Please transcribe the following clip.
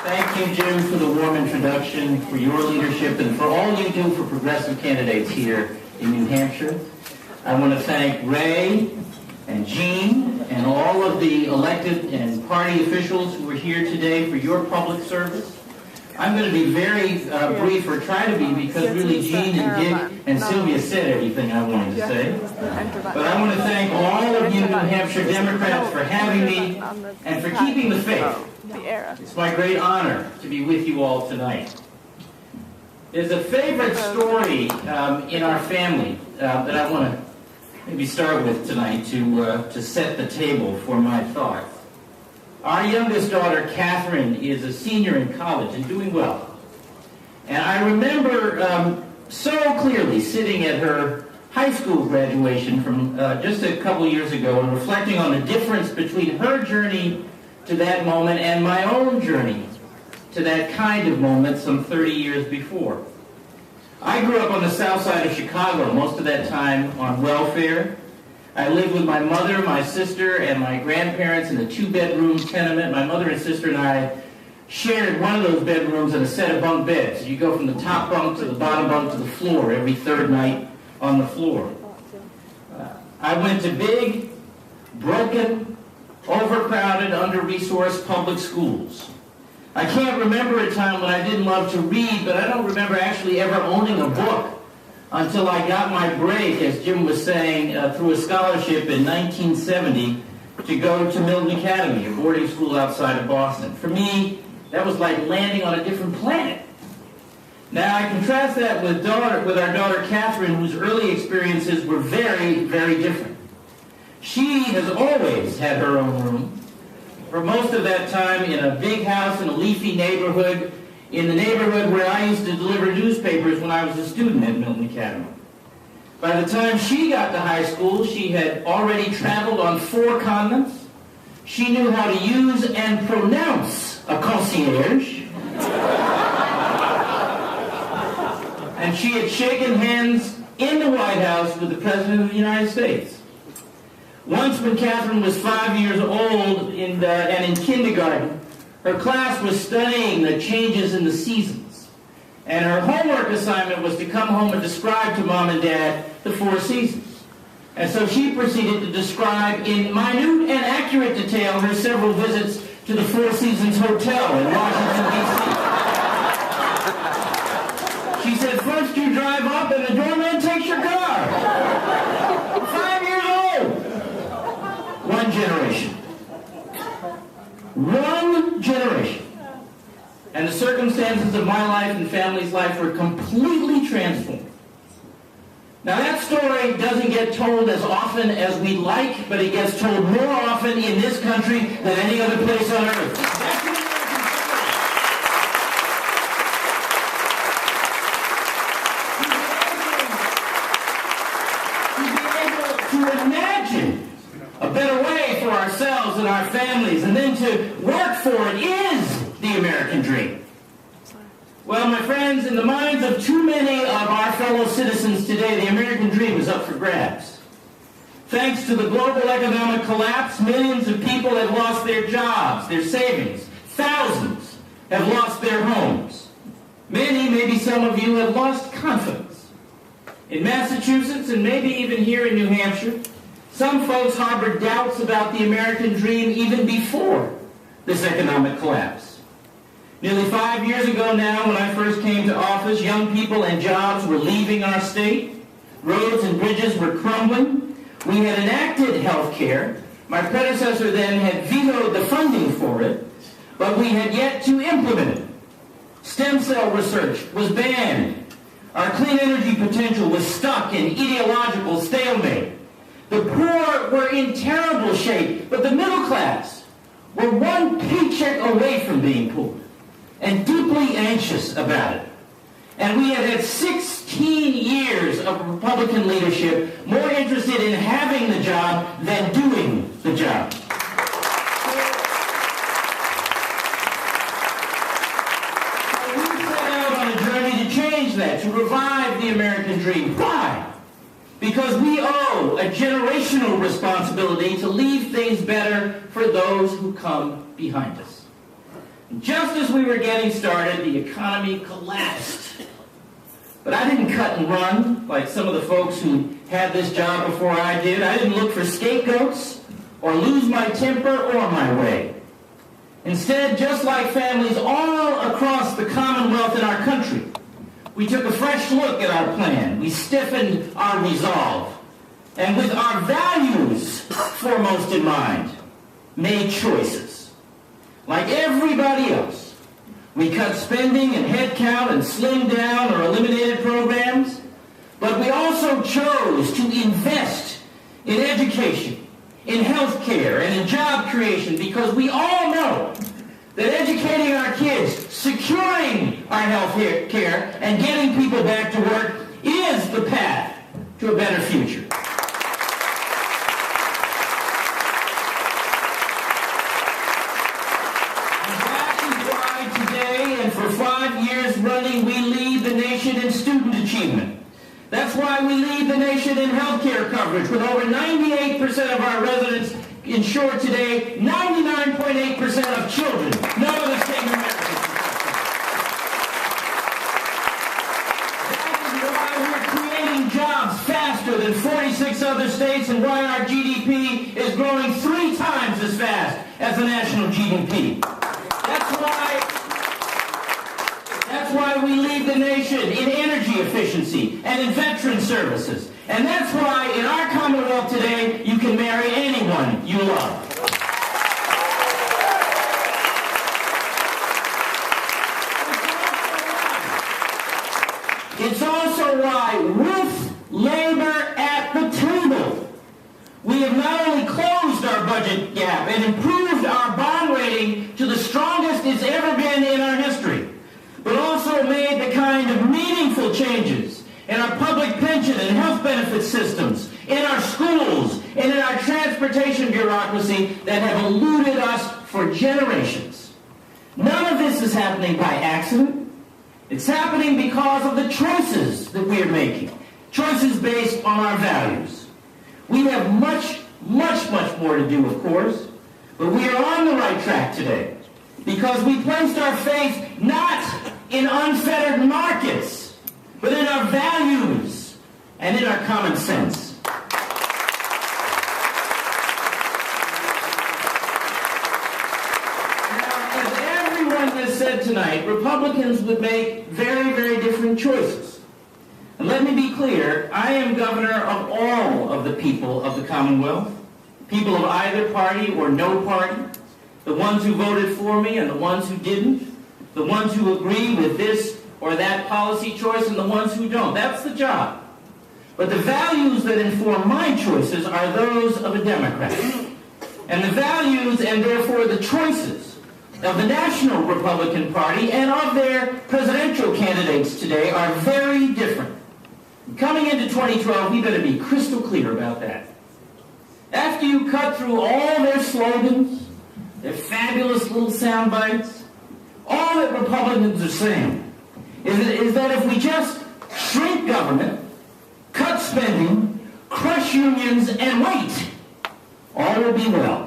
Thank you, Jim, for the warm introduction, for your leadership, and for all you do for progressive candidates here in New Hampshire. I want to thank Ray and Jean and all of the elected and party officials who are here today for your public service. I'm going to be very brief, or try to be, because really Jean and Dick and Sylvia said everything I wanted to say. But I want to thank all of you New Hampshire Democrats for having me and for keeping the faith. It's my great honor to be with you all tonight. There's a favorite story in our family that I want to maybe start with tonight to set the table for my thoughts. Our youngest daughter, Catherine, is a senior in college and doing well. And I remember so clearly sitting at her high school graduation from just a couple years ago and reflecting on the difference between her journey to that moment and my own journey to that kind of moment some 30 years before. I grew up on the south side of Chicago, most of that time on welfare. I lived with my mother, my sister, and my grandparents in a 2-bedroom tenement. My mother and sister and I shared one of those bedrooms and a set of bunk beds. You go from the top bunk to the bottom bunk to the floor every third night on the floor. I went to big, broken, overcrowded, under-resourced public schools. I can't remember a time when I didn't love to read, but I don't remember actually ever owning a book until I got my break, as Jim was saying, through a scholarship in 1970 to go to Milton Academy, a boarding school outside of Boston. For me, that was like landing on a different planet. Now, I contrast that with our daughter Catherine, whose early experiences were very, very different. She has always had her own room. For most of that time in a big house in a leafy neighborhood, in the neighborhood where I used to deliver newspapers when I was a student at Milton Academy. By the time she got to high school, she had already traveled on 4 continents. She knew how to use and pronounce a concierge. And she had shaken hands in the White House with the President of the United States. Once when Catherine was 5 years old and in kindergarten, her class was studying the changes in the seasons. And her homework assignment was to come home and describe to Mom and Dad the 4 seasons. And so she proceeded to describe in minute and accurate detail her several visits to the 4 Seasons Hotel in Washington, D.C. She said, first you drive up and the doorman takes your car. 5 years old. One generation. One generation. And the circumstances of my life and family's life were completely transformed. Now that story doesn't get told as often as we'd like, but it gets told more often in this country than any other place on earth. That's the American story. To be able to imagine a better way for ourselves and our families, and then to work for it, is the American dream. Well, my friends, in the minds of too many of our fellow citizens today, the American dream is up for grabs. Thanks to the global economic collapse, millions of people have lost their jobs, their savings. Thousands have lost their homes. Many, maybe some of you, have lost confidence. In Massachusetts, and maybe even here in New Hampshire, some folks harbored doubts about the American dream even before this economic collapse. Nearly 5 years ago now, when I first came to office, young people and jobs were leaving our state. Roads and bridges were crumbling. We had enacted health care. My predecessor then had vetoed the funding for it, but we had yet to implement it. Stem cell research was banned. Our clean energy potential was stuck in ideological stalemate. The poor were in terrible shape, but the middle class were one paycheck away from being poor and deeply anxious about it. And we had had 16 years of Republican leadership more interested in having the job than doing the job. So we set out on a journey to change that, to revive the American dream. Why? Because we owe a generational responsibility to leave things better for those who come behind us. Just as we were getting started, the economy collapsed. But I didn't cut and run like some of the folks who had this job before I did. I didn't look for scapegoats or lose my temper or my way. Instead, just like families all across the Commonwealth in our country, we took a fresh look at our plan. We stiffened our resolve. And with our values foremost in mind, made choices. Like everybody else, we cut spending and headcount and slimmed down or eliminated programs, but we also chose to invest in education, in health care, and in job creation, because we all know that educating our kids, securing our health care, and getting people back to work is the path to a better future. And that is why today, and for 5 years running, we lead the nation in student achievement. That's why we lead the nation in health care coverage, with over 98% of our residents insured today, 99.8% of children. No other state in America. That is why we're creating jobs faster than 46 other states, and why our GDP is growing 3 times as fast as the national GDP. That's why we lead the nation in energy efficiency and in veteran services. And that's why in our Commonwealth today, you can marry anyone you love. It's also why, with labor at the table, we have not only closed our budget gap and improved our bond rating to the strongest it's ever been in our history, but also made the kind of meaningful changes in our public pension and health benefit systems, in our schools, and in our transportation bureaucracy that have eluded us for generations. None of this is happening by accident. It's happening because of the choices that we are making, choices based on our values. We have much, much, much more to do, of course, but we are on the right track today because we placed our faith not in unfettered markets, but in our values and in our common sense. Now, as everyone has said tonight, Republicans would make very, very different choices. And let me be clear, I am governor of all of the people of the Commonwealth, people of either party or no party, the ones who voted for me and the ones who didn't, the ones who agree with this or that policy choice and the ones who don't. That's the job. But the values that inform my choices are those of a Democrat. And the values, and therefore the choices, of the National Republican Party and of their presidential candidates today are very different. Coming into 2012, we better be crystal clear about that. After you cut through all their slogans, their fabulous little sound bites, all that Republicans are saying is that if we just shrink government, cut spending, crush unions, and wait, all will be well.